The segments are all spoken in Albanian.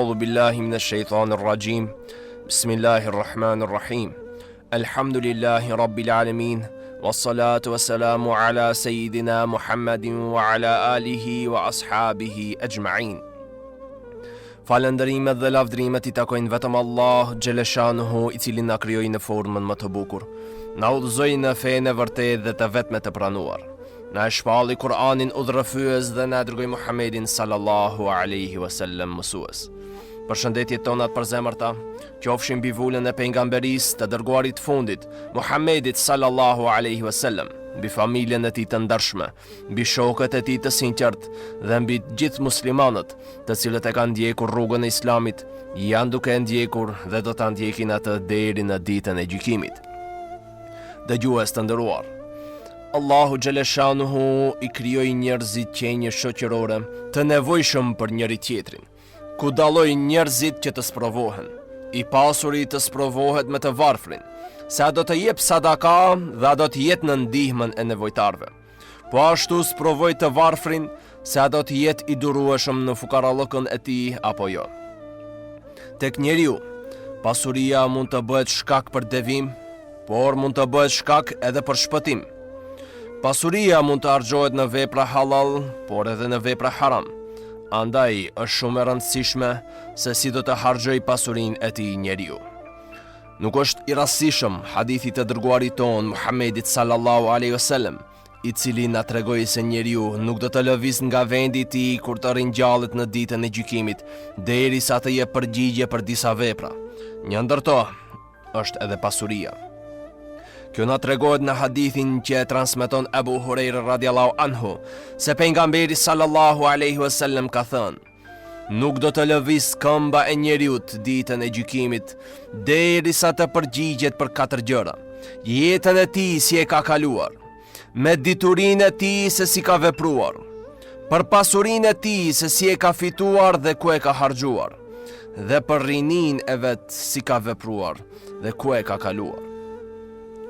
أعوذ بالله من الشيطان الرجيم بسم الله الرحمن الرحيم الحمد لله رب العالمين والصلاة والسلام على سيدنا محمد وعلى آله وأصحابه أجمعين. Falëndërimet dhe lavdrimet I takojnë vetëm Allah Xheleshanuhu, I cili na krijoi në formën më të bukur, na udhëzoi në fenë e vërtetë dhe të vetme të pranuar, na e shpalli Kur'anin udhërrëfyes dhe na dërgoi Muhammedin sallallahu alaihi wasallam mësues. Përshëndetjet tona të përzemërta qofshin mbi vulën e pejgamberisë të dërguarit fundit, Muhammedit sallallahu alaihi wasallam, mbi familjen e tij të ndershme, mbi shokët e tij të sinqert dhe mbi gjithë muslimanët, të cilët e kanë ndjekur rrugën e Islamit, janë duke e ndjekur dhe do ta ndjekin atë deri në ditën e gjykimit. Dëgjues të nderuar, Allahu Xheleshanuhu I krijoi njerëzit qenje shoqërore të nevojshëm për njëri tjetrin, ku dalloi njerëzit që të sprovohen. I pasuri të sprovohet me të varfrin, se a do të jep sadaka dhe a do të jetë në ndihmën e nevojtarve. Po ashtu sprovoj të varfrin, se a do të jetë I durueshëm në fukarallëkën e tij apo jo. Tek njeriu, pasuria mund të bëhet shkak për devim, por mund të bëhet shkak edhe për shpëtim. Pasuria mund të harxhohet në vepra halal, por edhe në vepra haram. Andaj është shumë e rëndësishme se si do të harxhoj pasurinë e tij njeriu. Nuk është I rastishëm hadithi të dërguarit ton Muhammedit sallallahu alaihi wasallam, I cili na tregoi se njeriu nuk do të lëviz nga vendi I tij kur të ringjallet në ditën e gjykimit, derisa të jep përgjigje për disa vepra. Një ndër to është edhe pasuria. Kjo na tregohet në hadithin që e transmeton Abu Huraira radiallahu anhu, se pejgamberi sallallahu alaihi wasallam ka thënë: nuk do të lëviz këmba e njeriut ditën e gjykimit, derisa të përgjigjet për 4 gjëra: jetën e tij si e ka kaluar, me diturinë e tij se si ka vepruar, për pasurinë e tij se si e ka fituar dhe ku e ka harxhuar, dhe për rininë e vet si ka vepruar dhe ku e ka kaluar.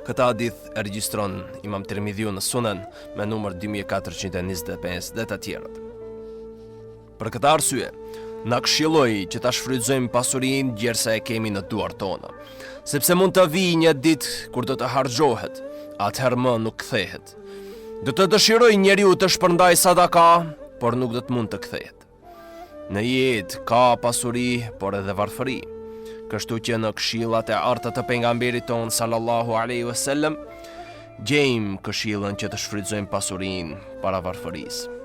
Këtë hadith e regjistron Imam Tirmidhiu në Sunan me numër 2425 dhe të tjerët. Për këtë arsye, na këshilloi që ta shfrytëzojmë pasurinë gjersa e kemi në duart tona, sepse mund të vijë një ditë kur do të harxhohet, atëherë më nuk kthehet. Do të dëshiroj njeriu të shpërndaj sadaka, por nuk do të mund të kthehet. Në jetë ka pasuri, por edhe varfëri. Kështu që në këshillat e arta të pejgamberit ton sallallahu alaihi wasallam, gjejmë këshillën që të shfrytëzojmë pasurinë para varfërisë.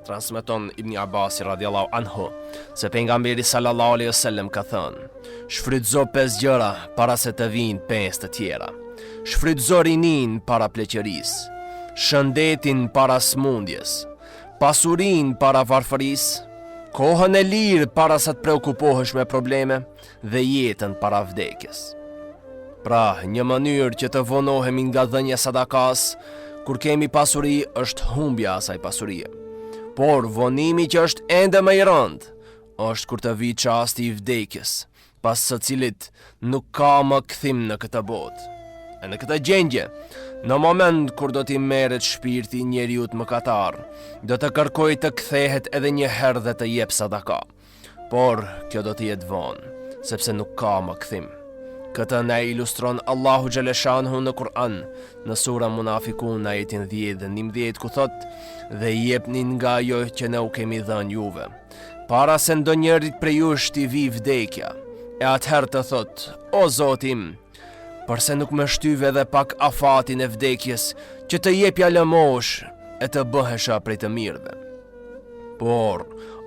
Transmeton Ibn Abbas radiallahu anhu se pejgamberi sallallahu alaihi wasallam ka thënë: shfrytëzo 5 gjëra para se të vinë 5 të tjera. Shfrytëzo rinin para pleqërisë, shëndetin para smundjes, pasurinë para varfërisë, kohën e lirë para sa të preokupohesh me probleme dhe jetën para vdekjes. Pra, një mënyrë që të vonohemi nga dhënia sadakas kur kemi pasuri është humbja asaj pasurie. Por vonimi që është ende më I rëndë është kur të vi çasti I vdekjes, pas së cilit nuk ka më kthim në këtë botë. E në këtë gjendje, në moment kur do t'i merret shpirti njeriu të mëkatar, do të kërkoj të kthehet edhe një herë dhe të jep sadaka. Por kjo do të jetë vonë, sepse nuk ka më kthim. Këtë na ilustron Allahu Xheleshanuhu në Kur'an, në sura Munafikun ajetin 10 dhe 11, ku thot: dhe jepni nga ajo që ne u kemi dhënë juve, para se ndonjërit prej jush t'i vi vdekja, e atëherë të thot: o Zoti im, përse nuk më shtyve dhe pak afatin e vdekjes, që të jepja lëmosh e të bëhesha prej të mirëve. Por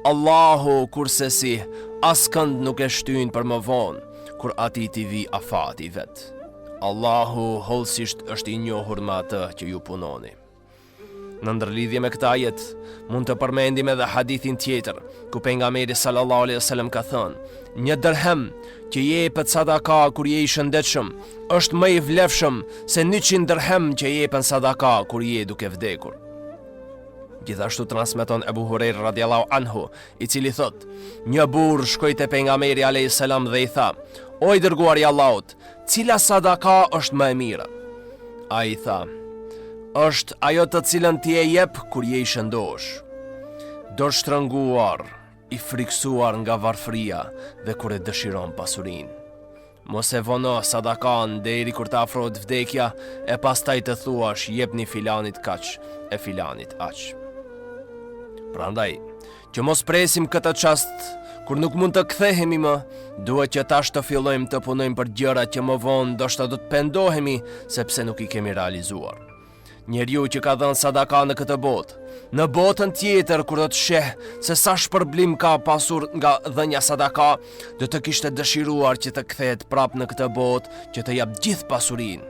Allahu kurse si askënd nuk e shtyn për më vonë, kur ati t'i vi afati vet. Allahu hollësisht është I njohur me atë që ju punoni. Në ndërlidhje me këtë ajet, mund të përmendim edhe hadithin tjetër, ku pejgamberi sallallahu alaihi wasallam ka thënë: një dirhem që jepet sadaka kur je I shëndetshëm është më I vlefshëm se 100 dirhem që jepen sadaka kur je duke vdekur. Gjithashtu transmeton Abu Huraira radiallahu anhu, I cili thot: një burr shkoi te pejgamberi alayhi salam dhe I tha: o I dërguari I Allahut, cila sadaka është më e mira? Ai tha: është ajo të cilën ti e jep kur je I shëndosh. Do shtrënguar, i friksuar nga varfëria dhe kur e dëshiron pasurinë. Mos e vono sadakan deri kur të afrohet vdekja e pastaj të thuash jepni filanit kaq e filanit aq. Prandaj, që mos presim këtë çast kur nuk mund të kthehemi më, duhet që tash të fillojmë të punojmë për gjëra që më vonë ndoshta do të pendohemi sepse nuk i kemi realizuar. Njeriu që ka dhënë sadaka në këtë botë, në botën tjetër kur do të sheh se sa shpërblim ka pasur nga dhënia sadaka, do të kishte dëshiruar që të kthehet prapë në këtë botë që të jap gjithë pasurinë.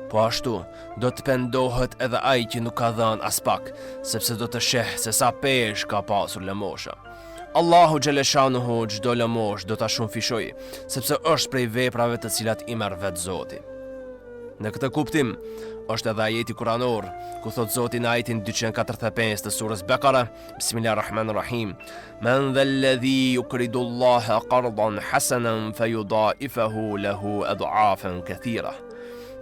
Po ashtu, do të pendohet edhe ai që nuk ka dhënë as pak, sepse do të sheh se sa pesh ka pasur lëmosha. Allahu xhaleshanuhu çdo lëmosh do ta shumëfishoj, sepse është prej veprave të cilat i merr vetë Zoti. Në këtë kuptim, është edhe ajeti kuranor, ku thot Zoti në ajetin 245 të surës Bekara, Bismillahirrahmanirrahim, Men dha alladhi yuqridu Allaha qardan hasanan fayudha'ifahu lahu ad'afan kathira.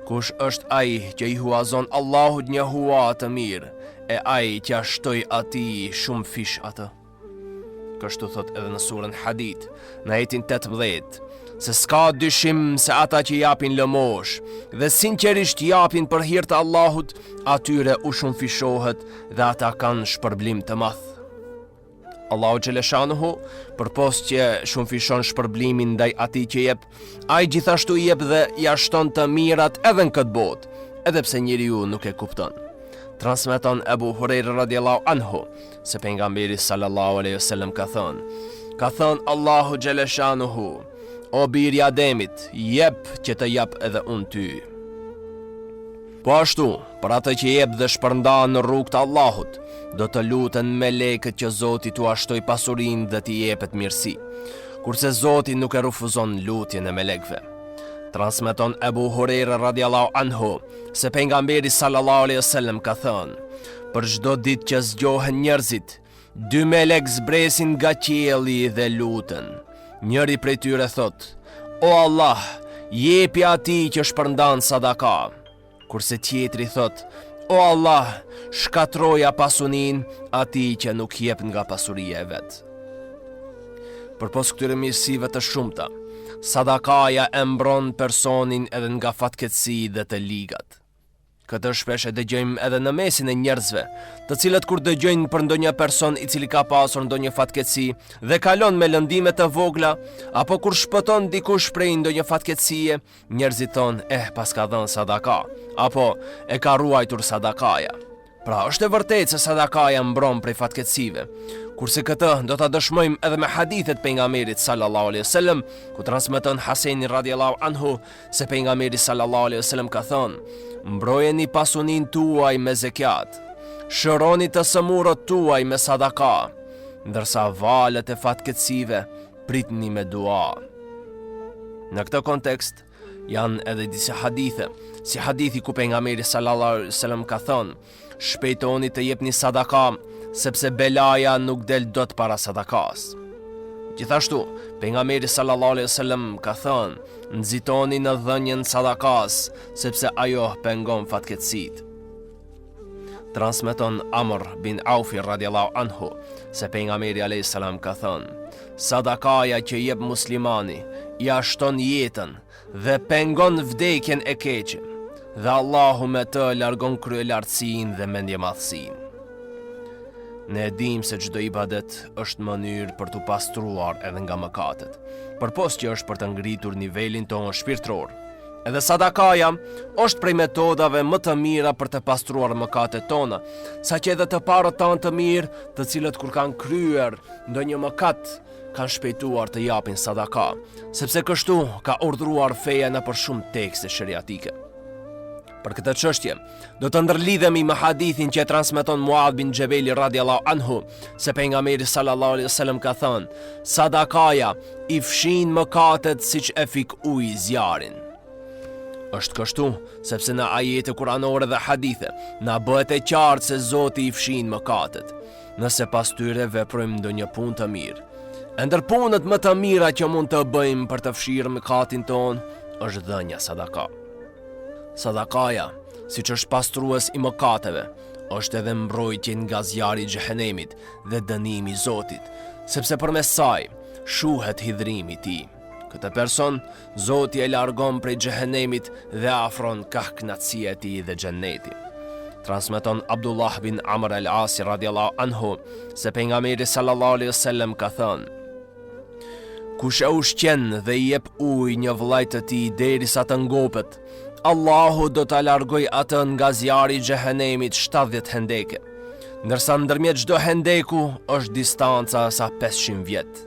Kush është ai që i huazon Allahut një hua të mirë, e ai që ashtoj atij shumë fish atë. Kështu thot edhe në surën Hadid, në ajetin 18, se s'ka dyshim se ata që japin lëmosh dhe sinqerisht japin për hir të Allahut, atyre u shumëfishohet dhe ata kanë shpërblim të madh. Allahu xhaleshanuhu, përpos që shumëfishon shpërblimin ndaj atij që jep, ai gjithashtu i jep dhe ja shton të mirat edhe në këtë botë, edhe pse njeriu nuk e kupton. Transmeton Ebu Hurajra radiallahu anhu se pejgamberi sallallahu alaihi wasallam ka thënë Allahu xhaleshanuhu, o biri Ademit, jep që të jap edhe unë ty. Po ashtu, për atë që jep dhe shpërndan në rrugt të Allahut, do të luten melekët që Zoti t'u ashtoj pasurinë dhe t'i jepet mirësi, kurse Zoti nuk e refuzon lutjen e melekëve. Transmeton Ebu Hurajra radiallahu anhu se pejgamberi sallallahu alaihi wasallam ka thënë, për çdo ditë që zgjohen njerëzit, 2 melek zbresin nga qielli dhe luten. Njëri prej tyre thot, o Allah, jepi atij që shpërndan sadaka. Kurse tjetri thot, o Allah, shkatroja pasunin atij që nuk jep nga pasuria e vet. Përpos këtyre mirësive të shumta, sadakaja e mbron personin edhe nga fatkeqësi dhe të ligat. Këtë shpesh e dëgjojmë edhe në mesin e njerëzve, të cilët kur dëgjojnë për ndonjë person i cili ka pasur ndonjë fatkeqësi dhe kalon me lëndime të vogla, apo kur shpëton dikush prej ndonjë fatkeqësie, njerëzit thonë, pas ka dhënë sadaka, apo e ka ruajtur sadakaja. Pra është e vërtetë se sadakaja mbron prej fatkeqësive, kurse këtë do ta dëshmojmë edhe me hadithet pejgamberit sallallahu alaihi wasallam, ku transmeton Haseni radiallahu anhu se pejgamberi sallallahu alaihi wasallam ka thënë, mbrojeni pasunin tuaj me zekat, shëroni të sëmurët tuaj me sadaka, ndërsa valët e fatkeqësive pritni me dua. Në këtë kontekst janë edhe disa hadithe, si hadithi ku pejgamberi sallallahu alaihi wasallam ka thënë, shpejtoni të jepni sadaka, sepse belaja nuk del dot para sadakas. Gjithashtu, pejgamberi sallallahu alaihi wasallam ka thënë, nxitoni në dhënien sadakas, sepse ajo pengon fatkeqësitë. Transmeton Amr bin Aufi radiallahu anhu se pejgamberi alayhis salam ka thënë, sadakaja që jep muslimani i ashton jetën dhe pengon vdekjen e keqe, dhe Allahu me të largon kryelartësinë dhe mendjemadhësinë. Ne e dim se çdo ibadet është mënyrë për t'u pastruar edhe nga mëkatet, përpos që është për të ngritur nivelin tonë shpirtëror. Edhe sadakaja është prej metodave më të mira për të pastruar mëkatet tona, saqë edhe të parët tanë të mirë, të cilët kur kanë kryer ndonjë mëkat, kanë shpejtuar të japin sadaka, sepse kështu ka urdhëruar feja në për shumë tekste sheriatike. Për këtë çështje, do të ndërlidhemi me hadithin që e transmeton Muadh bin Xhebeli radiallahu anhu, se pejgamberi sallallahu alaihi wasallam ka thënë, sadakaja i fshin mëkatet siç e fik uji zjarin. Është kështu, sepse në ajete kuranore dhe hadithe na bëhet e qartë se Zoti i fshin mëkatet, nëse pas tyre veprojmë ndonjë punë të mirë. Ndër punët më të mira që mund të bëjmë për të fshirë mëkatin ton është dhënia sadaka. Sadakaja, siç është pastrues i mëkateve, është edhe mbrojtje nga zjarri i xhehenemit dhe dënimi i Zotit, sepse përmes saj shuhet hidhrimi i tij. Këtë person Zoti e largon prej xhehenemit dhe afron ka kënaqësia e tij dhe xheneti. Transmeton Abdullah bin Amr al-Asi radiallahu anhu se pejgamberi sallallahu alaihi wasallam ka thënë: kush e ushqen dhe i jep ujë një vëllait të tij derisa të ngopet, Allahu do ta largoj atë nga zjarri i xhehenemit 70 hendeke, ndërsa ndërmjet çdo hendeku është distanca sa 500 vjet.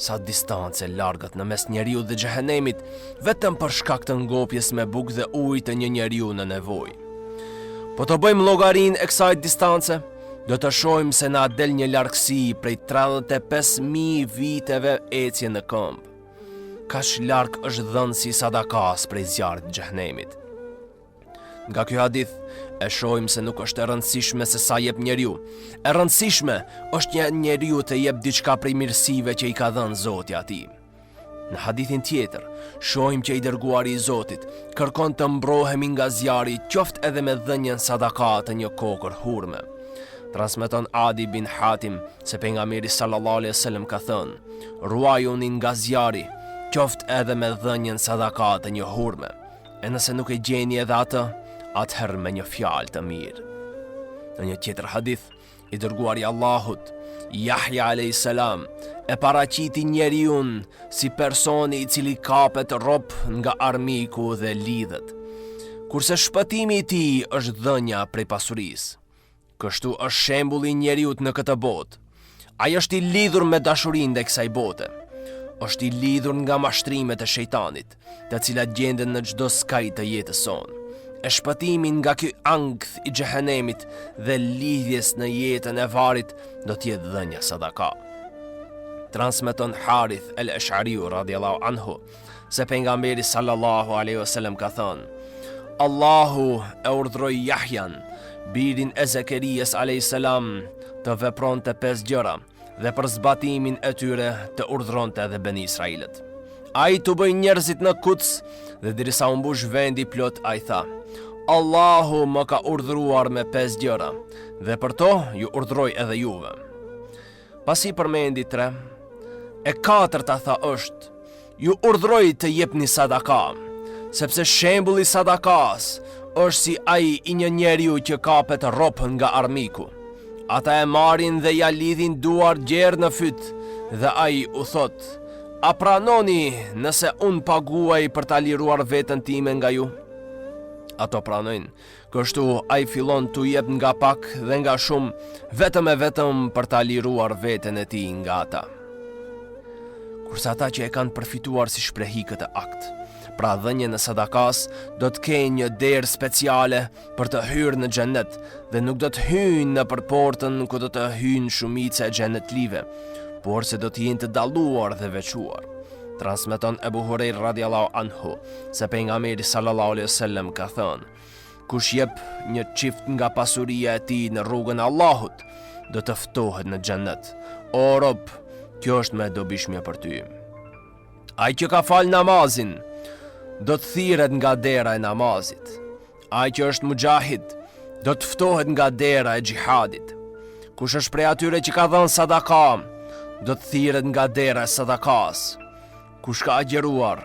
Sa distancë largët në mes njeriu dhe xhehenemit vetëm për shkak të ngopjes me bukë dhe ujë të një njeriu në nevojë. Po të bëjmë llogarinë e kësaj distance, do të shohim se na del një largësi prej 35.000 viteve ecje në këmbë. Kaq larg është dhënësi sadakas prej zjarrit të xhehenemit. Nga ky hadith e shohim se nuk është e rëndësishme se sa jep njeriu. E rëndësishme është një njeriu të jep diçka prej mirësive që i ka dhënë Zoti atij. Në hadithin tjetër, shohim që i dërguari i Zotit kërkon të mbrohemi nga zjarri, qoftë edhe me dhënien sadaka të një kokër hurme. Transmeton Adi bin Hatim se pejgamberi sallallahu alaihi wasallam ka thënë: ruajuni nga zjarri, qoftë edhe me dhënien sadaka të një hurme. E nëse nuk e gjeni edhe atë, atëherë me një fjalë të mirë. Në një tjetër hadith, i dërguari i Allahut, Yahya alayhis salam, e paraqiti njeriun si personi i cili kapet rop nga armiku dhe lidhet, kurse shpëtimi i tij është dhënia prej pasurisë. Kështu është shembulli i njeriut në këtë botë. Ai është i lidhur me dashurinë ndaj kësaj bote. Është i lidhur nga mashtrimet e shejtanit, të cilat gjenden në çdo skaj të jetës sonë. E shpëtimin nga ky ankth i xhehenemit dhe lidhjes në jetën e varrit do të jetë dhënia sadaka. Transmeton Harith el-Ash'ariu radiallahu anhu se pejgamberi sallallahu alaihi wasallam ka thënë: Allahu e urdhroi Yahyan, birin e Zekerias alayhis salam, të vepronte 5 gjëra dhe për zbatimin e tyre të urdhronte edhe Ben Israilit. Ai të bëj njerëzit në Kuds dhe derisa u mbush vendi plot, ai tha: Allahu më ka urdhruar me 5 gjëra dhe për to ju urdhroj edhe juve. Pasi përmendi 3, e 4-ta tha është: ju urdhroj të jepni sadaka, sepse shembulli i sadakas është si ai i një njeriu që kapet rop nga armiku. Ata e marrin dhe ja lidhin duar gjerë në fyt, dhe ai u thot: a pranoni nëse unë paguaj për ta liruar veten time nga ju? Ato pranojnë, kështu ai fillon t'u jep nga pak dhe nga shumë, vetëm e vetëm për ta liruar veten e tij nga ata. Kurse ata që e kanë përfituar si shprehi këtë akt, pra dhënien e sadakas, do të kenë një derë speciale për të hyrë në xhenet dhe nuk do të hyjnë në portën ku do të hyjnë shumica e xhenetlive, por se do të jenë të dalluar dhe veçuar. Transmeton Ebu Hurajra radiallahu anhu se pejgamberi sallallahu alaihi wasallam ka thënë: kush jep një çift nga pasuria e tij në rrugën e Allahut, do të ftohet në xhenet. O rob, kjo është më dobishmja për ty. Ai që ka fal namazin, do të thirret nga dera e namazit. Ai që është mujahid, do të ftohet nga dera e xhihadit. Kush është prej atyre që ka dhënë sadaka, do të thirret nga dera e sadakas. Kush ka agjeruar,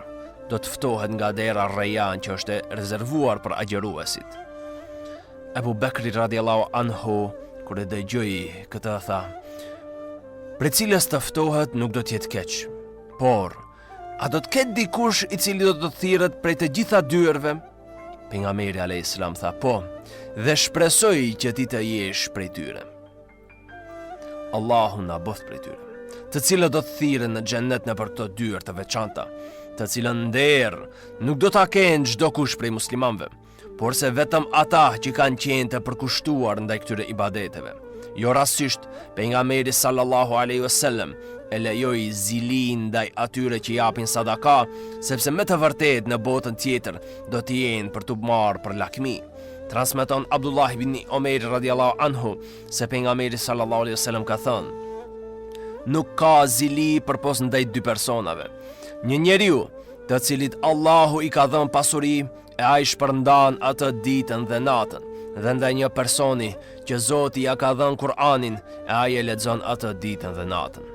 do të ftohet nga dera Rejjan që është e rezervuar për agjeruesit. Ebu Bekri radiallahu anhu, kur e dëgjoi këtë, tha: prej cilës të ftohet nuk do t'jetë keq, por a do të ketë dikush i cili do të thirret prej të gjitha dyerve? Pejgamberi alayhis salam tha: po, dhe shpresoj që ti të jesh prej tyre. Allahu na bëft prej tyre, të cilët do të thirren në xhennet në për këto dyert të veçanta, të cilën nder nuk do ta kenë çdo kush prej muslimanëve, por se vetëm ata që kanë qenë të përkushtuar ndaj këtyre ibadeteve. Jo rastisht, pejgamberi sallallahu alaihi wasallam e lejoi zilin ndaj atyre që japin sadaka, sepse me të vërtetë në botën tjetër do të jenë për t'u marrë për lakmi. Transmeton Abdullah ibn Omer radiallahu anhu se pejgamberi sallallahu alaihi wasallam ka thënë: nuk ka zili përpos ndaj 2 personave. Një njeriu të cilit Allahu i ka dhënë pasuri, e ai shpërndan atë ditën dhe natën, dhe ndaj një personi që Zoti ja ka dhënë Kur'anin e ai e lexon atë ditën dhe natën.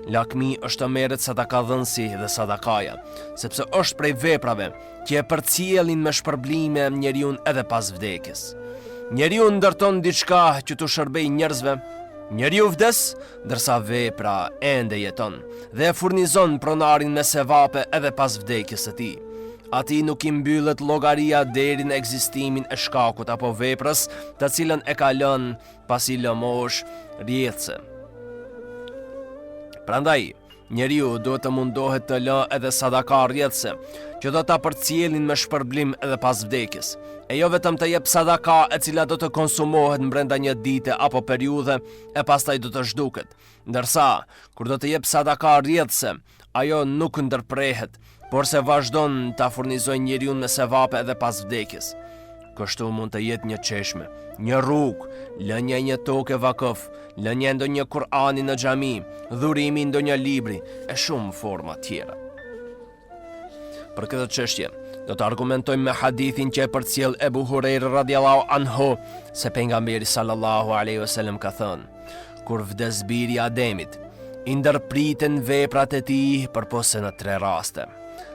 Lakmi është të merret sadakadhënësi dhe sadakaja, sepse është prej veprave që e përcjellin me shpërblime njeriu edhe pas vdekjes. Njeriu ndërton diçka që t'u shërbej njerëzve. Njeriu vdes, ndërsa vepra ende jeton dhe e furnizon pronarin me sevape edhe pas vdekjes së tij. Ati nuk i mbyllet llogaria deri në ekzistimin e shkakut apo veprës, të cilën e ka lënë pasi lëmosh rrjedhse. Prandaj, njeriu duhet të mundohet të lë edhe sadaka rrjedhse, që do ta përcjellin me shpërblim edhe pas vdekjes. E jo vetëm të jep sadaka e cila do të konsumohet brenda një dite apo periudhe e pastaj do të zhduket. Ndërsa, kur do të jep sadaka rrjedhse, ajo nuk ndërprehet, por se vazhdon ta furnizojë njeriu me sevape edhe pas vdekjes. Kështu mund të jetë një çeshme, një rrugë, lënia një tokë vakëf, lënia ndonjë Kur'ani në xhami, dhurimi ndonjë libri e shumë forma tjera. Për këtë çështje, do të argumentojmë me hadithin që e përcjell Ebu Hurajra radhiyallahu anhu, se pejgamberi sallallahu alaihi wasallam ka thënë: kur vdes biri i Ademit, i ndërpriten veprat e tij përpose në 3 raste: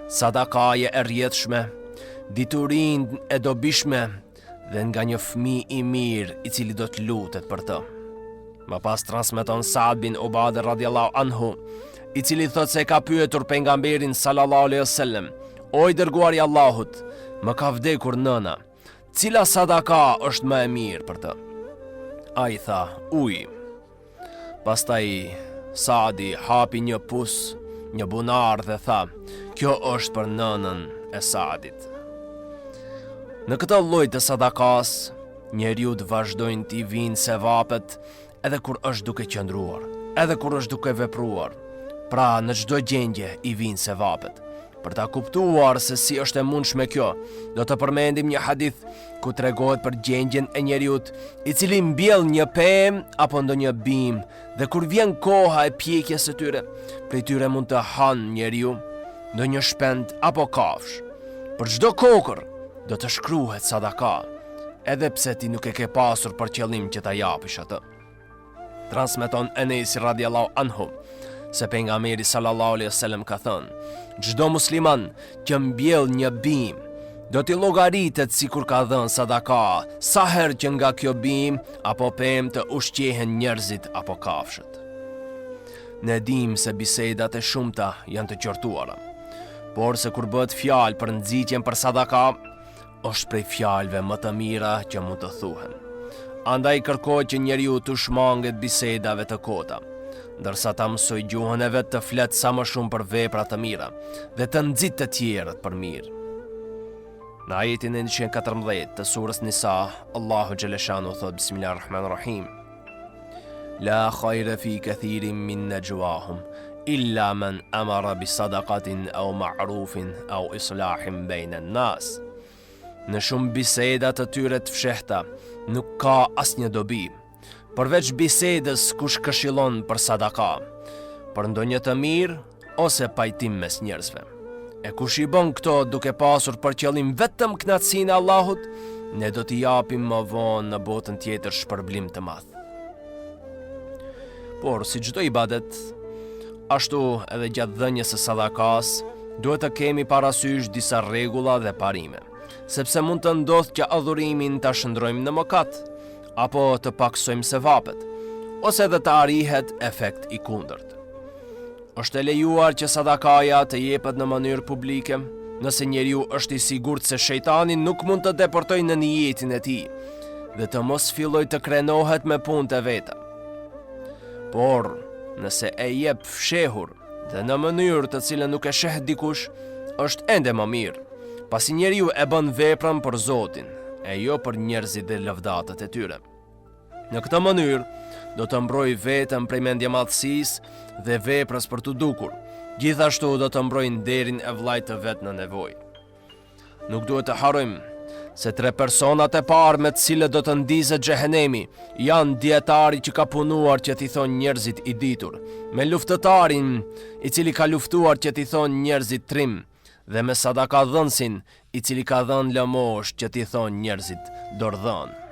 sadakaje e rrjedhshme, diturinë e dobishme dhe nga një fëmijë i mirë i cili do të lutet për të. Më pas transmeton Saad bin Ubade radhiyallahu anhu, i cili thot se ka pyetur pejgamberin sallallahu alaihi wasallam: o i dërguari i Allahut, më ka vdekur nëna, cila sadaka është më e mirë për të? Ai tha: uji. Pastaj Saadi hapi një pus, një bunar dhe tha: kjo është për nënën e Saadit. Në këtë lloj të sadakas, njeriu të vazhdojnë t'i vinë sevapet edhe kur është duke qëndruar, edhe kur është duke vepruar. Pra në çdo gjendje i vinë sevapet. Për ta kuptuar se si është e mundshme kjo, do të përmendim një hadith ku tregohet për gjendjen e njeriut i cili mbjell një pemë apo ndonjë bim, dhe kur vjen koha e pjekjes së tyre, prej tyre mund të hanë njeriu ndonjë shpend apo kafsh. Për çdo kokër do të shkruhet sadaka, edhe pse ti nuk e ke pasur për qëllim që ta japësh atë. Transmeton Enes radhiyallahu anhu se pejgamberi sallallahu alaihi wasallam ka thënë: çdo musliman që mbjell një bim do t'i llogaritet sikur ka dhënë sadaka, sa herë që nga kjo bim apo pemë të ushqehen njerëzit apo kafshët. Ne dim se bisedat e shumta janë të qortuara, por se kur bëhet fjalë për nxitjen për sadaka, është prej fjalëve më të mira që mund të thuhen. Andaj kërkohet që njeriu të shmanget bisedave të kota, ndërsa ta mësoj gjuhën e vet të flet sa më shumë për vepra të mira dhe të nxit të tjerët për mirë. Në ajetin e 114 të surës Nisa, Allahu xhaleshanu thot: Bismillahirrahmanirrahim. La khayra fi kathirin min najwahum illa man amara bi sadaqatin aw ma'rufin aw islahin bayna an-nas. Në shumë biseda të tyre të fshehta nuk ka asnjë dobi, përveç bisedës kush këshillon për sadaka, për ndonjë të mirë ose pajtim mes njerëzve. E kush i bën këto duke pasur për qëllim vetëm kënaqësinë e Allahut, ne do t'i japim më vonë në botën tjetër shpërblim të madh. Por si çdo ibadet, ashtu edhe gjatë dhënies së sadakas, duhet të kemi parasysh disa rregulla dhe parime, sepse mund të ndodhë që adhurimin ta shndrojmë në mëkat, apo të paksojmë sevapet, ose edhe të arrihet efekt i kundërt. Është e lejuar që sadakaja të jepet në mënyrë publike, nëse njeriu është i sigurt se shejtani nuk mund të deportojë në niyetin e tij dhe të mos fillojë të krenohet me punët e veta. Por, nëse e jep fshehur dhe në mënyrë të cilën nuk e sheh dikush, është ende më mirë, pasi njeriu e bën veprën për Zotin, e jo për njerëzit dhe lëvdatët e tyre. Në këtë mënyrë, do të mbroj vetëm prej mendjemadhësisë dhe veprës për të dukur, gjithashtu do të mbroj nderin e vllajt të vet në nevojë. Nuk duhet të harrojmë se 3 personat e parë me të cilët do të ndizet xhehenemi janë dietari që ka punuar që t'i thonë njerëzit i ditur, me luftëtarin i cili ka luftuar që t'i thonë njerëzit trim, dhe me sadakadhënësin i cili ka dhënë lëmosh që t'i thonë njerëzit dordhën.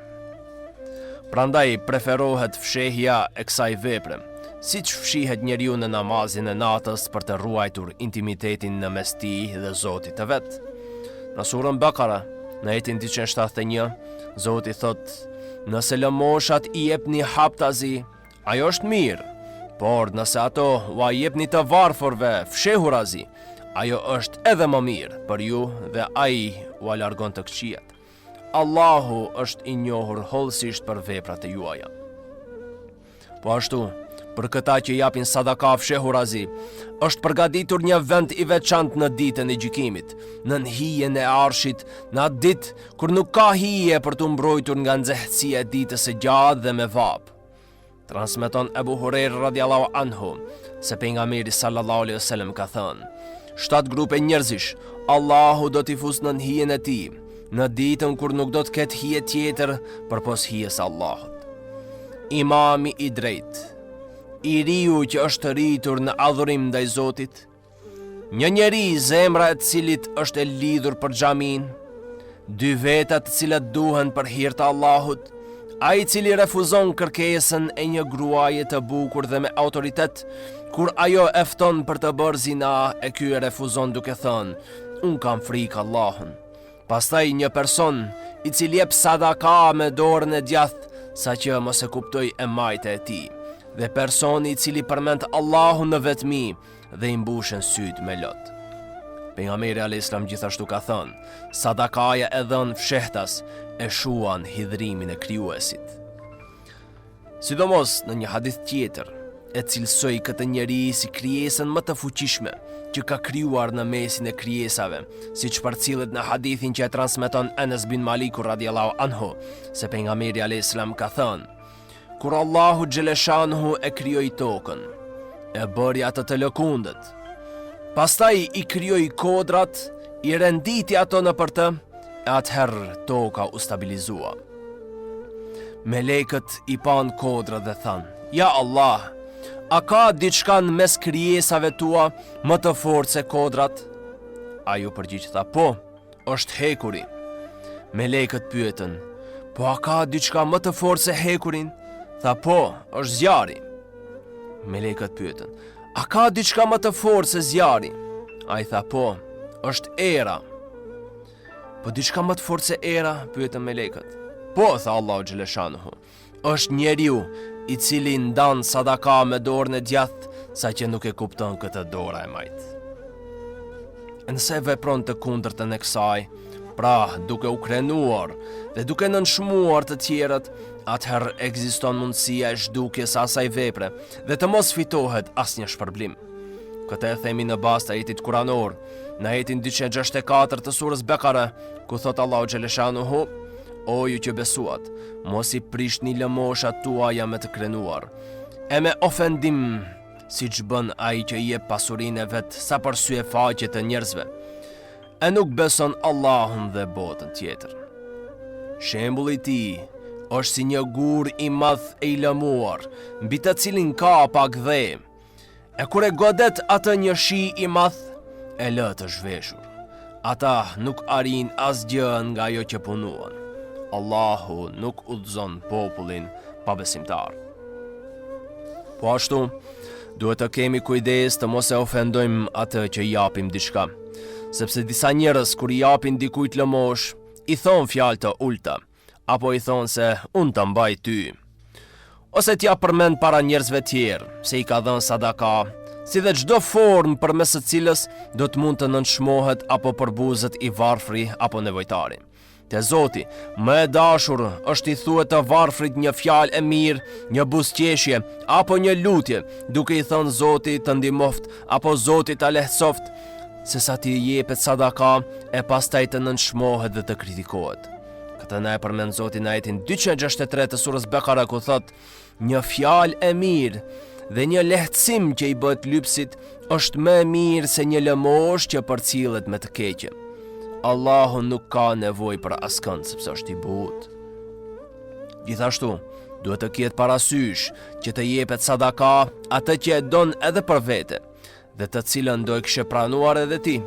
Prandaj preferohet fshehja e kësaj vepre, siç fshihet njeriu në namazin e natës për të ruajtur intimitetin në mes tij dhe Zotit të vet. Në surën Bakara, në ajetin 171, Zoti thot: "Nëse lëmoshat i jepni haptazi, ajo është mirë, por nëse ato ua jepni të varfërve fshehurazi, ajo është edhe më mirë për ju dhe ai ua largon të këqijat. Allahu është i njohur hollësisht për veprat e juaja." Po ashtu, për këta që japin sadaka fshehurazi, është përgatitur një vend i veçantë në ditën e gjykimit, në hijen e arshit, në atë ditë kur nuk ka hije për të mbrojtur nga nxehtësia e ditës së gjatë dhe me vapë. Transmeton Ebu Hurajra radiallahu anhu se pejgamberi sallallahu alaihi wasallam ka thënë: 7 grupe njerëzish Allahu do t'i fusë në hijen e tij, në ditën kur nuk do të ketë hije tjetër përpos hijes Allahut. Imami i drejtë, i riu që është rritur në adhurim ndaj Zotit, një njeri zemra e cilit është e lidhur për xhamin, 2 veta të cilat duhen për hir të Allahut, ai i cili refuzon kërkesën e një gruaje të bukur dhe me autoritet, kur ajo e fton për të bërë zina, e ky e refuzon duke thënë: "Unë kam frikë Allahun." Pastaj një person i cili jep sadaka me dorën e djathtë, saqë mos e kuptoj e majtë e tij, dhe personi i cili përmend Allahun në vetmi dhe i mbushen syt me lot. Pejgamberi alayhis salam gjithashtu ka thënë: "Sadakaja e dhënë fshehtas e shuan hidhrimin e krijuesit." Sidomos në një hadith tjetër, e cilësoi këtë njeri si krijesën më të fuqishme që ka krijuar në mesin e krijesave, siç përcillet në hadithin që e transmeton Anas bin Maliku radiallahu anhu, se pejgamberi alayhis salam ka thënë: "Kur Allahu xheleshanuhu e krijoi tokën, e bëri atë të lëkundët, pastaj i krijoi kodrat, i renditi ato nëpër të, e atëherë toka u stabilizua. Melekët i pan kodrat dhe thanë: Ja Allah, a ka diçka në mes krijesave tua më të fortë se kodrat? A ju përgjigj tha: Po, është hekuri. Melekët pyetën: Po a ka diçka më të fortë se hekurin? Tha: Po, është zjarri. Melekët pyetën: A ka diçka më të fortë se zjarri? A i tha: Po, është era. Po diçka më të fortë se era? Pyetën melekët. Po, tha Allahu xheleshanuhu, është njeriu i cili ndan sadaka me dorën e djathtë, saqë nuk e kupton këtë dora e majtë. Nëse vepron të kundërtën e kësaj, pra duke u krenuar dhe duke nënshmuar të tjerët, atëherë ekziston mundësia e zhdukjes së asaj vepre dhe të mos fitohet asnjë shpërblim. Këtë e themi në bazë të ajetit kuranor, në ajetin 264 të surës Bekare, ku thot Allahu xheleshanuhu: O ju që besuat, mos i prishni lëmoshat tuaja me të krenuar, e me ofendim, siç bën ai që i jep pasurinë e vet sa për syefaqe të njerëzve, e nuk beson Allahun dhe botën tjetër. Shembulli i tij është si një gur i madh e i lëmuar, mbi të cilin ka pak dhe, e kur e godet atë një shi i madh, e lë të zhveshur. Ata nuk arrin asgjë nga ajo që punuan. Allahu nuk udhëzon popullin pabesimtar. Po ashtu, duhet të kemi kujdes të mos e ofendojmë atë që i japim diçka, sepse disa njerëz kur i japin dikujt lëmosh, i thon fjalë të ulta, apo i thon se unë të mbaj ty, ose t'ja përmend para njerëzve tjerë se i ka dhënë sadaka, si dhe çdo formë përmes së cilës do të mund të nënshmohet apo përbuzet i varfri apo nevojtari. Te Zoti, më e dashur është i thuhet të varfrit një fjalë e mirë, një buzëqeshje apo një lutje, duke i thënë Zoti të ndihmoft apo Zoti ta lehtësoft, sesa ti jepet sadaka e pastaj të nënshmohet dhe të kritikohet. Këtë na e përmend Zoti në ajetin 263 të surës Bekara, ku thot: Një fjalë e mirë dhe një lehtësim që i bëhet lypsit është më e mirë se një lëmosh që përcillet me të keqe. Allahu nuk ka nevojë për askënd sepse është i butë. Gjithashtu, duhet të ketë parasysh që të jepet sadaka atë që e don edhe për vete, dhe të cilën do e kishe pranuar edhe ti,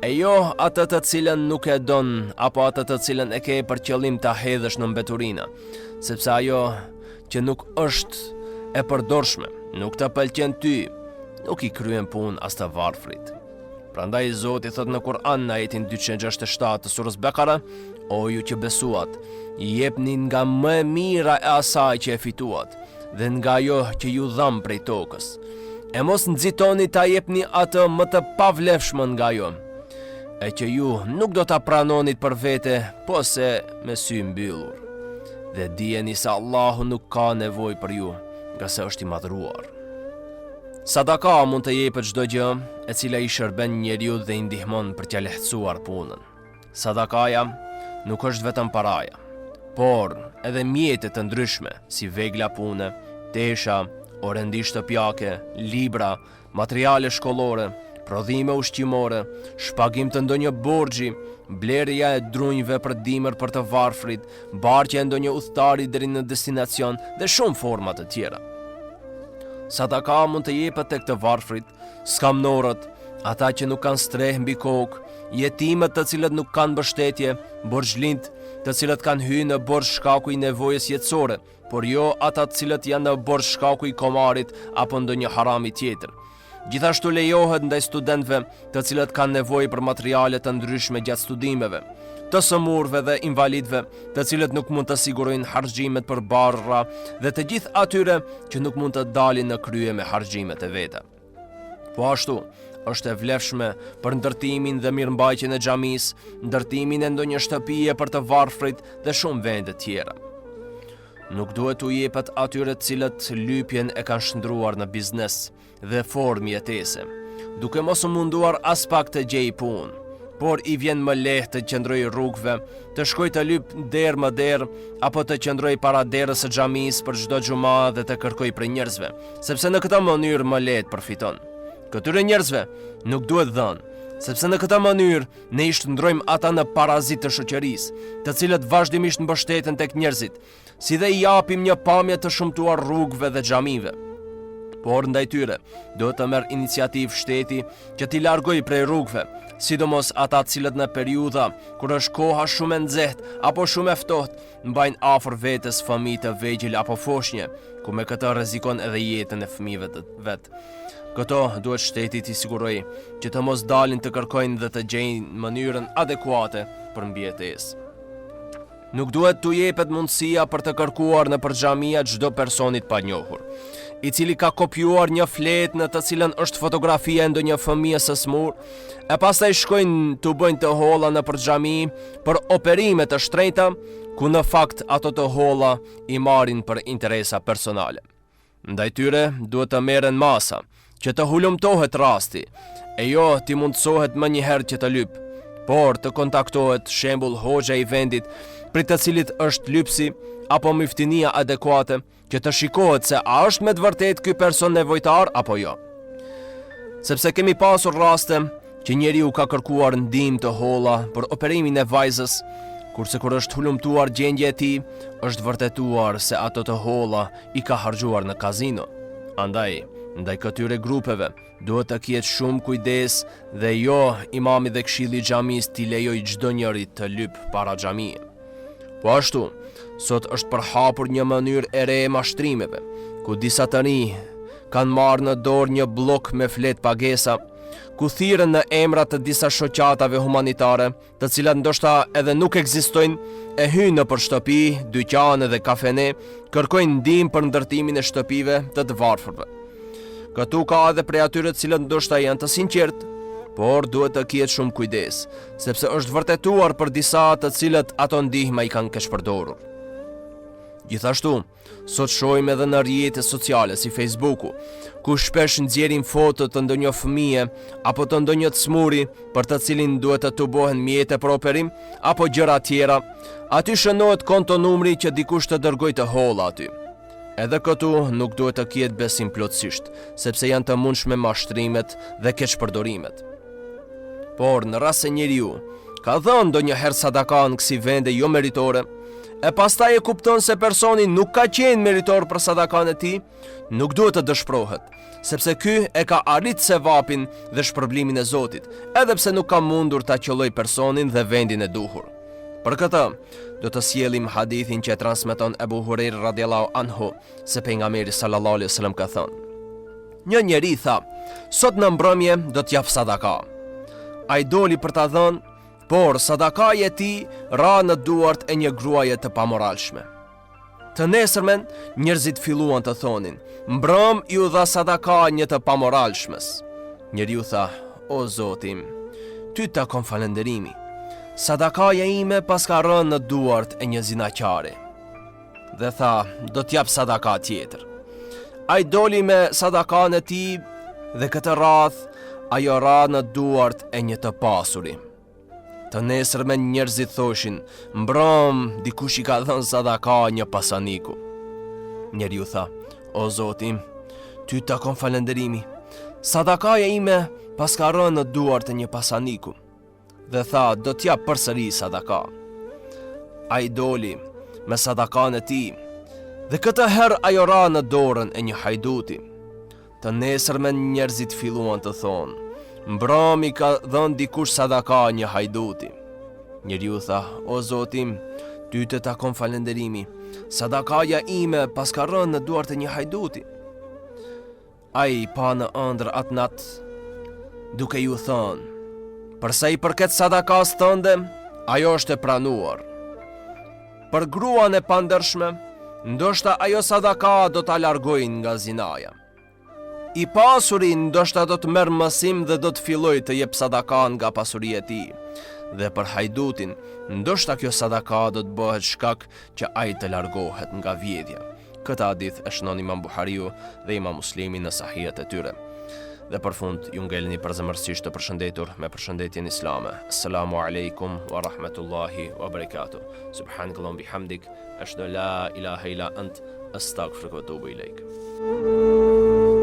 e jo atë të cilën nuk e don, apo atë të cilën e ke për qëllim ta hedhësh në mbeturina, sepse ajo që nuk është e përdorshme, nuk të pëlqen ty, nuk i kryen punë as të varfrit. Prandaj Zoti thot në Kur'an në ajetin 267 të surës Bekara: O ju që besuat, jepni nga më e mira e asaj që e fituat, dhe nga ajo që ju dham prej tokës. E mos nxitoni ta jepni atë më të pavlefshmën nga ajo, e që ju nuk do ta pranonit për vete, po se me sy mbyllur. Dhe dijeni se Allahu nuk ka nevojë për ju, nga se është i madhruar. Sadaka mund të jepet çdo gjë e cila i shërben njeriu dhe i ndihmon për t'ia lehtësuar punën. Sadakaja nuk është vetëm paraja, por edhe mjete të ndryshme si vegla pune, tesha, orendi shtëpiake, libra, materiale shkollore, prodhime ushqimore, shpagim të ndonjë borxhi, blerja e drunjve për dimër për të varfrit, barqja e ndonjë udhëtari deri në destinacion dhe shumë forma të tjera. Sadaka mund të jepet tek të varfrit, skamnorët, ata që nuk kanë streh mbi kokë, jetimet të cilët nuk kanë mbështetje, borxhlind, të cilët kanë hyrë në borxh shkaku i nevojës jetësore, por jo ata të cilët janë në borxh shkaku i komarit apo ndonjë harami tjetër. Gjithashtu lejohet ndaj studentëve, të cilët kanë nevojë për materiale të ndryshme gjatë studimeve, të sëmurëve dhe invalidëve, të cilët nuk mund të sigurojnë harxhimet për barra, dhe të gjithë atyre që nuk mund të dalin në krye me harxhimet e veta. Po ashtu, është e vlefshme për ndërtimin dhe mirëmbajtjen e xhamisë, ndërtimin e ndonjë shtëpie për të varfrit dhe shumë vende tjera. Nuk duhet u jepet atyre të cilët lypjen e kanë shndruar në biznes dhe formë jetese, duke mos u munduar as pak të gjej punë, por i vjen më lehtë të qëndroj rrugëve, të shkoj të lyp derë më derë, apo të qëndroj para derës së xhamisë për çdo xhuma dhe të kërkoj prej njerëzve, sepse në këtë mënyrë më lehtë përfiton. Këtyre njerëzve nuk duhet dhënë, sepse në këtë mënyrë ne i shndrojmë ata në parazit të shoqërisë, të cilët vazhdimisht mbështeten tek njerëzit, si dhe i japim një pamje të shëmtuar rrugëve dhe xhamive. Por ndaj tyre duhet të merr iniciativë shteti që t'i largojë prej rrugëve, sidomos ata të cilët në periudha kur është koha shumë e nxehtë apo shumë e ftohtë mbajnë afër vetes fëmijë të vegjël apo foshnjë, ku me këtë rrezikon edhe jetën e fëmijëve të vet. Këto duhet shteti t'i sigurojë që të mos dalin të kërkojnë dhe të gjejnë mënyrën adekuate për mbijetesë. Nuk duhet t'u jepet mundësia për të kërkuar në xhamia çdo personit pa njohur, i cili ka kopjuar një fletë në të cilën është fotografia e ndonjë fëmie së smur, e pastaj shkojnë t'u bëjnë të holla në xhami për operime të shtrenjta, ku në fakt ato të holla i marrin për interesa personale. Ndaj tyre duhet të merren masa, që të hulumtohet rasti, e jo t'i mundsohet më një herë që të lyp, por të kontaktohet shembull hoxha i vendit, për të cilit është lypsi apo miftinia adekuate, që të shikohet se a është me të vërtet ky person nevojtar apo jo. Sepse kemi pasur raste që njeriu ka kërkuar ndihmë të holla për operimin e vajzës, kurse kur është hulumtuar gjendja e tij, është vërtetuar se ato të holla i ka harxuar në kazino. Andaj, ndaj këtyre grupeve duhet të ketë shumë kujdes dhe jo imami dhe këshilli i xhamisë t'i lejojë çdo njeri të lyp para xhamie. Po ashtu, sot është përhapur një mënyrë e re e mashtrimeve, ku disa të rinj kanë marrë në dorë një blok me flet pagesa, ku thirren në emra të disa shoqatave humanitare, të cilat ndoshta edhe nuk ekzistojnë, e hyjnë nëpër shtëpi, dyqane dhe kafene, kërkojnë ndihmë për ndërtimin e shtëpive të varfërve. Këtu ka edhe prej atyre të cilët ndoshta janë të sinqertë, por duhet të ketë shumë kujdes, sepse është vërtetuar për disa të cilët ato ndihma i kanë keqpërdorur. Gjithashtu, sot shohim edhe në rrjete sociale si Facebooku, ku shpesh nxjerrin foto të ndonjë fëmie apo të ndonjë smuri për të cilin duhet të tubohen mjete për operim apo gjëra tjera, aty shënohet konto numri që dikush të dërgojë të holla aty. Edhe këtu nuk duhet të ketë besim plotësisht, sepse janë të mundshme mashtrimet dhe keqpërdorimet. Por në rast se njeriu ka dhënë ndonjëherë sadaka në kësi vende jo meritore, e pastaj e kupton se personi nuk ka qenë meritor për sadakan e tij, nuk duhet të dëshpërohet, sepse ky e ka arrit sevapin dhe shpërblimin e Zotit, edhe pse nuk ka mundur ta qelloj personin dhe vendin e duhur. Për këtë, do të sjellim hadithin që e transmeton Ebu Hurajra radhiyallahu anhu, se pejgamberi sallallahu alaihi wasallam ka thënë: një njeri tha, sot në mbrëmje do t'jap sadaka. Ai doli për ta dhënë, por sadakaja e tij ra në duart e një gruaje të pamoralshme. Të nesërmen, njerëzit filluan të thonin: mbrëm ju dha sadaka një të pamoralshmes. Njeriu tha: o Zotim, ty të takon falënderimi. Sadakaja ime pas ka rënë në duart e një zinaqari. Dhe tha: do t'jap sadaka tjetër. Ai doli me sadakan e tij dhe këtë radh ajo ra në duart e një të pasuri. Të nesërmen njerëzit thoshin: mbrëm, dikush i ka dhënë sadaka një pasaniku. Njeriu tha: o Zotim, ty të takon falënderimi. Sadakaja ime pas ka rënë në duart e një pasaniku. Dhe tha: do t'jap përsëri sadaka. Ai doli me sadakan e tij dhe këtë herë ajo ra në dorën e një hajduti. Të nesërmen njerëzit filluan të thonë: mbrëm, i ka dhënë dikush sadaka një hajduti. Njeriu tha: o Zotim, ty të takon falënderimi. Sadakaja ime pas ka rënë në duart e një hajduti. Ai pa në ëndër atë natë, duke ju thënë: përsa i përket sadakas tënde, ajo është e pranuar. Për gruan e pandershme, ndoshta ajo sadaka do ta largojnë nga zinaja. I pasuri ndoshta do të merr mësim dhe do të filloj të jep sadaka nga pasuria e tij. Dhe për hajdutin, ndoshta kjo sadaka do të bëhet shkak që ai të largohet nga vjedhja. Këtë hadith e shënon Imam Buhariu dhe Imam Muslimi në sahihet e tyre. Dhe për fund, ju ngelni përzemërsisht të përshëndetur me përshëndetjen islame. Assalamu alaikum wa rahmatullahi wa barakatuh. Subhanakallahumma bihamdik, ashhadu an la ilaha illa ant, astaghfiruka wa atubu ilaik.